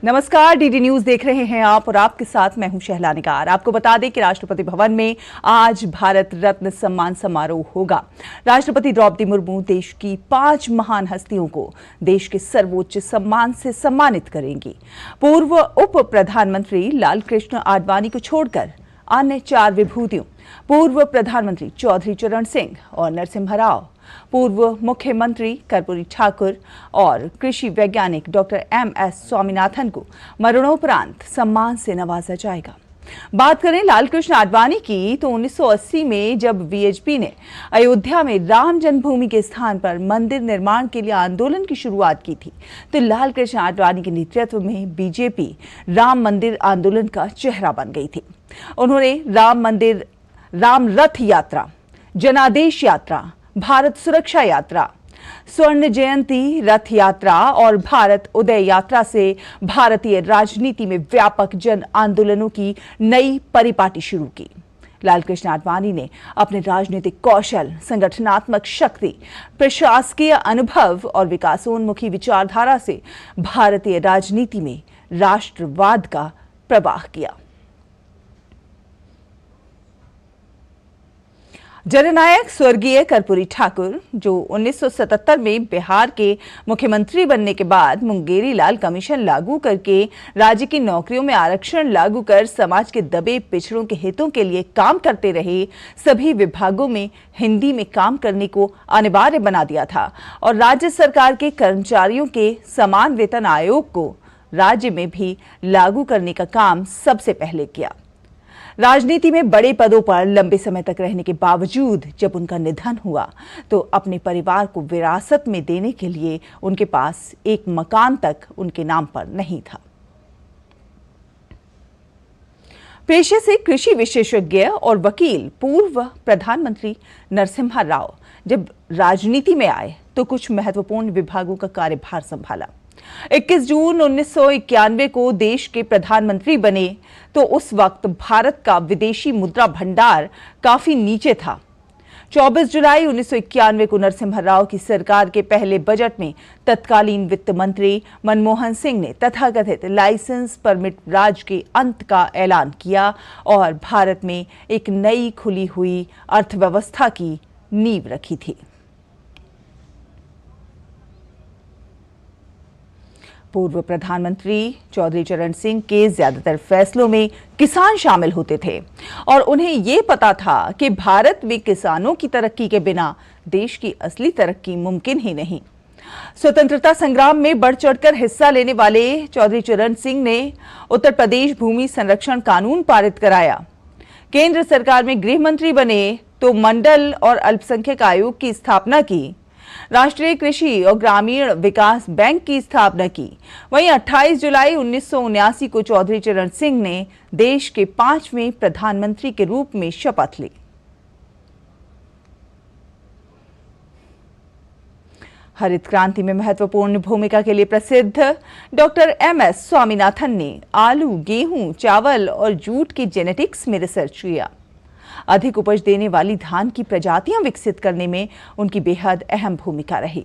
नमस्कार, DD news देख रहे हैं आप और आपके साथ मैं हूं शहला निगार। आपको बता दें कि राष्ट्रपति भवन में आज भारत रत्न सम्मान समारोह होगा। राष्ट्रपति द्रौपदी मुर्मू देश की 5 महान हस्तियों को देश के सर्वोच्च सम्मान से सम्मानित करेंगी। पूर्व उप प्रधानमंत्री लालकृष्ण आडवाणी को छोड़कर अन्य 4 विभूतियों पूर्व प्रधानमंत्री चौधरी चरण सिंह और नरसिम्हा राव, पूर्व मुख्यमंत्री कर्पूरी ठाकुर और कृषि वैज्ञानिक डॉक्टर MS स्वामीनाथन को मरणोपरांत सम्मान से नवाजा जाएगा। बात करें लालकृष्ण आडवाणी की तो 1980 में जब VHP ने अयोध्या में राम जन्मभूमि के स्थान पर मंदिर निर्माण के लिए आंदोलन की शुरुआत की थी, तो लालकृष्ण आडवाणी के नेतृत्व में BJP राम मंदिर आंदोलन का चेहरा बन गई थी। उन्होंने राम मंदिर, राम रथ यात्रा, जनादेश यात्रा, भारत सुरक्षा यात्रा, स्वर्ण जयंती रथ यात्रा और भारत उदय यात्रा से भारतीय राजनीति में व्यापक जन आंदोलनों की नई परिपाटी शुरू की। लालकृष्ण आडवाणी ने अपने राजनीतिक कौशल, संगठनात्मक शक्ति, प्रशासकीय अनुभव और विकासोन्मुखी विचारधारा से भारतीय राजनीति में राष्ट्रवाद का प्रवाह किया। जननायक स्वर्गीय कर्पूरी ठाकुर, जो 1977 में बिहार के मुख्यमंत्री बनने के बाद मुंगेरी लाल कमीशन लागू करके राज्य की नौकरियों में आरक्षण लागू कर समाज के दबे पिछड़ों के हितों के लिए काम करते रहे, सभी विभागों में हिंदी में काम करने को अनिवार्य बना दिया था और राज्य सरकार के कर्मचारियों के समान वेतन आयोग को राज्य में भी लागू करने का काम सबसे पहले किया। राजनीति में बड़े पदों पर लंबे समय तक रहने के बावजूद जब उनका निधन हुआ तो अपने परिवार को विरासत में देने के लिए उनके पास एक मकान तक उनके नाम पर नहीं था। पेशे से कृषि विशेषज्ञ और वकील पूर्व प्रधानमंत्री नरसिम्हा राव जब राजनीति में आए तो कुछ महत्वपूर्ण विभागों का कार्यभार संभाला। 21 जून 1991 को देश के प्रधानमंत्री बने तो उस वक्त भारत का विदेशी मुद्रा भंडार काफी नीचे था। 24 जुलाई 1991 को नरसिम्हा राव की सरकार के पहले बजट में तत्कालीन वित्त मंत्री मनमोहन सिंह ने तथाकथित लाइसेंस परमिट राज के अंत का ऐलान किया और भारत में एक नई खुली हुई अर्थव्यवस्था की नींव रखी थी। पूर्व प्रधानमंत्री चौधरी चरण सिंह के ज्यादातर फैसलों में किसान शामिल होते थे और उन्हें ये पता था कि भारत में किसानों की तरक्की के बिना देश की असली तरक्की मुमकिन ही नहीं। स्वतंत्रता संग्राम में बढ़ चढ़कर हिस्सा लेने वाले चौधरी चरण सिंह ने उत्तर प्रदेश भूमि संरक्षण कानून पारित कराया। केंद्र सरकार में गृह मंत्री बने तो मंडल और अल्पसंख्यक आयोग की स्थापना की। राष्ट्रीय कृषि और ग्रामीण विकास बैंक की स्थापना की। वहीं 28 जुलाई 1979 को चौधरी चरण सिंह ने देश के 5वें प्रधानमंत्री के रूप में शपथ ली। हरित क्रांति में महत्वपूर्ण भूमिका के लिए प्रसिद्ध डॉक्टर MS स्वामीनाथन ने आलू, गेहूं, चावल और जूट की जेनेटिक्स में रिसर्च किया। अधिक उपज देने वाली धान की प्रजातियां विकसित करने में उनकी बेहद अहम भूमिका रही।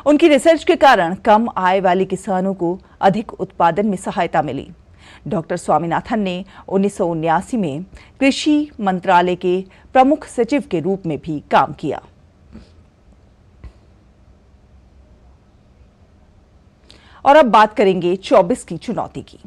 उनकी रिसर्च के कारण कम आय वाले किसानों को अधिक उत्पादन में सहायता मिली। डॉक्टर स्वामीनाथन ने 1979 में कृषि मंत्रालय के प्रमुख सचिव के रूप में भी काम किया। और अब बात करेंगे 24 की चुनौती की।